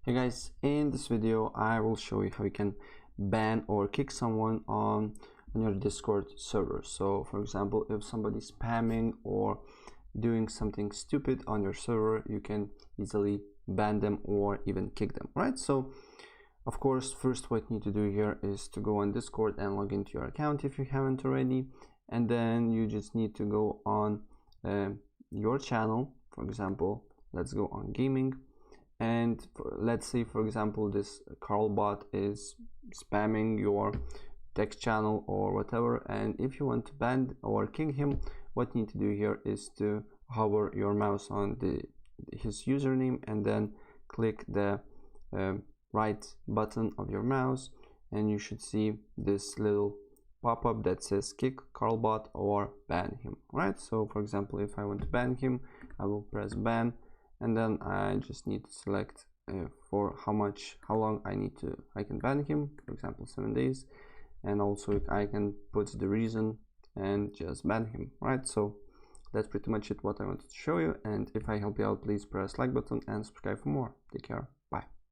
Hey guys, in this video I will show you how you can ban or kick someone on your Discord server. So for example, if somebody's spamming or doing something stupid on your server, you can easily ban them or even kick them, right? So of course, first what you need to do here is to go on Discord and log into your account if you haven't already, and then you just need to go on your channel. For example, let's go on gaming, and let's say for example this Carlbot is spamming your text channel or whatever, and if you want to ban or kick him, what you need to do here is to hover your mouse on his username and then click the right button of your mouse, and you should see this little pop-up that says kick Carlbot or ban him, right? So for example, if I want to ban him, I will press ban, and then I just need to select for how long I can ban him, for example 7 days, and also I can put the reason and just ban him, right? So that's pretty much it what I wanted to show you, and if I help you out, please press like button and subscribe for more. Take care.